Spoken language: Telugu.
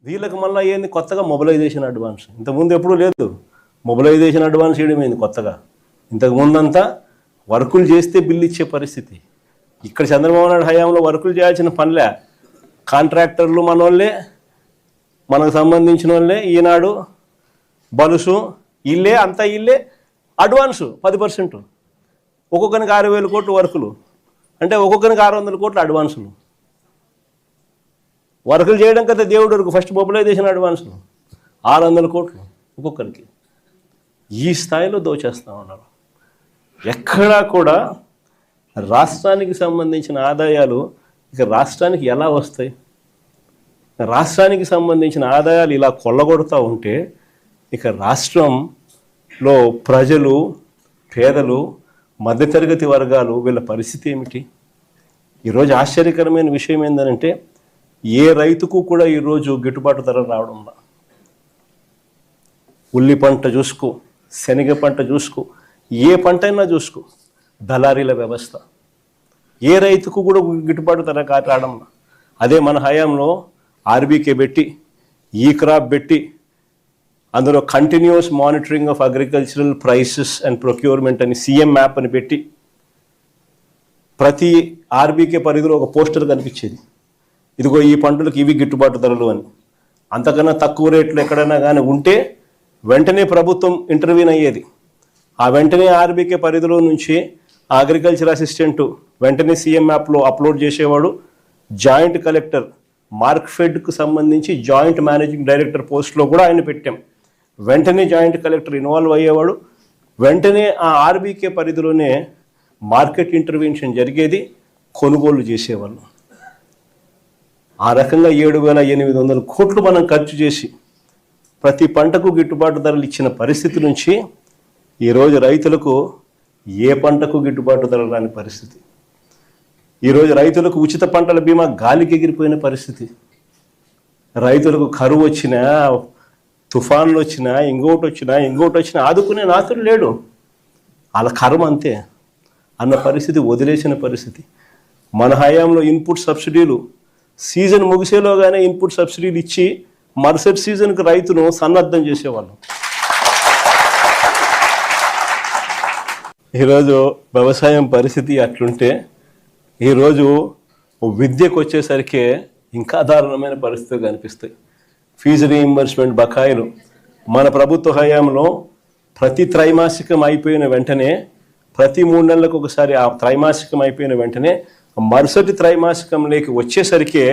వీళ్ళకి మళ్ళీ ఏంది కొత్తగా మొబిలైజేషన్ అడ్వాన్స్. ఇంతకుముందు ఎప్పుడూ లేదు మొబిలైజేషన్ అడ్వాన్స్ చేయడమైంది కొత్తగా. ఇంతకుముందంతా వర్కులు చేస్తే బిల్లు ఇచ్చే పరిస్థితి. ఇక్కడ చంద్రబాబు నాయుడు హయాంలో వర్కులు చేయాల్సిన పనిలే. కాంట్రాక్టర్లు మనోళ్ళే, మనకు సంబంధించిన వాళ్ళే, ఈనాడు బలుసు ఇల్లే, అంతా ఇల్లే. అడ్వాన్సు 10%, ఒక్కొక్కరికి 6,000 కోట్లు వర్కులు అంటే ఒక్కొక్కరికి 600 కోట్లు అడ్వాన్సులు. వర్కులు చేయడం కదా దేవుడు వరకు ఫస్ట్ మొబిలైజేషన్ అడ్వాన్సులు 600 కోట్లు ఒక్కొక్కరికి. ఈ స్థాయిలో దోచేస్తూ ఉన్నారు. ఎక్కడా కూడా రాష్ట్రానికి సంబంధించిన ఆదాయాలు ఇక రాష్ట్రానికి ఎలా వస్తాయి? రాష్ట్రానికి సంబంధించిన ఆదాయాలు ఇలా కొల్లగొడుతూ ఉంటే ఇక రాష్ట్రంలో ప్రజలు, పేదలు, మధ్యతరగతి వర్గాలు వీళ్ళ పరిస్థితి ఏమిటి? ఈరోజు ఆశ్చర్యకరమైన విషయం ఏంటంటే ఏ రైతుకు కూడా ఈరోజు గిట్టుబాటు ధర రావడం. ఉల్లి పంట చూసుకో, శనగ పంట చూసుకో, ఏ పంట అయినా చూసుకో, దళారీల వ్యవస్థ. ఏ రైతుకు కూడా గిట్టుబాటు ధర రావడం. అదే మన హయాంలో ఆర్బీకే పెట్టి, ఈ క్రాప్ పెట్టి, అందులో continuous monitoring of agricultural prices and procurement అని సీఎం మ్యాప్ అని పెట్టి ప్రతి ఆర్బీకే పరిధిలో ఒక పోస్టర్ కనిపించేది. ఇదిగో ఈ పంటలకు ఇవి గిట్టుబాటు ధరలు అని. అంతకన్నా తక్కువ రేట్లు ఎక్కడైనా కానీ ఉంటే వెంటనే ప్రభుత్వం ఇంటర్వ్యూన్ అయ్యేది. ఆ వెంటనే ఆర్బీకే పరిధిలో నుంచి అగ్రికల్చర్ అసిస్టెంట్ వెంటనే సీఎం యాప్లో అప్లోడ్ చేసేవాడు. జాయింట్ కలెక్టర్ మార్క్ఫెడ్కు సంబంధించి జాయింట్ మేనేజింగ్ డైరెక్టర్ పోస్ట్లో కూడా ఆయన పెట్టాం. వెంటనే జాయింట్ కలెక్టర్ ఇన్వాల్వ్ అయ్యేవాడు. వెంటనే ఆ ఆర్బీకే పరిధిలోనే మార్కెట్ ఇంటర్వెన్షన్ జరిగేది, కొనుగోలు చేసేవాళ్ళు. ఆ రకంగా 7,800 కోట్లు మనం ఖర్చు చేసి ప్రతి పంటకు గిట్టుబాటు ధరలు ఇచ్చిన పరిస్థితి నుంచి ఈరోజు రైతులకు ఏ పంటకు గిట్టుబాటు ధరలు రాని పరిస్థితి. ఈరోజు రైతులకు ఉచిత పంటల బీమా గాలికి ఎగిరిపోయిన పరిస్థితి. రైతులకు కరువు వచ్చినా, తుఫాన్లు వచ్చినా, ఇంకోటి వచ్చినా ఆదుకునే నాతుడు లేడు. వాళ్ళ కర్మ అంతే అన్న పరిస్థితి, వదిలేసిన పరిస్థితి. మన హయాంలో ఇన్పుట్ సబ్సిడీలు సీజన్ ముగిసేలోగానే ఇన్పుట్ సబ్సిడీలు ఇచ్చి మరుసటి సీజన్కి రైతును సన్నద్ధం చేసేవాళ్ళం. ఈరోజు వ్యవసాయం పరిస్థితి అట్లుంటే ఈరోజు విద్యకు వచ్చేసరికి ఇంకా దారుణమైన పరిస్థితులు కనిపిస్తాయి. ఫీజు రీయింబర్స్మెంట్ బకాయిలు మన ప్రభుత్వ హయాంలో ప్రతి త్రైమాసికం అయిపోయిన వెంటనే, ప్రతి 3 నెలలకు ఒకసారి ఆ త్రైమాసికం అయిపోయిన వెంటనే మరుసటి త్రైమాసికంలోకి వచ్చేసరికి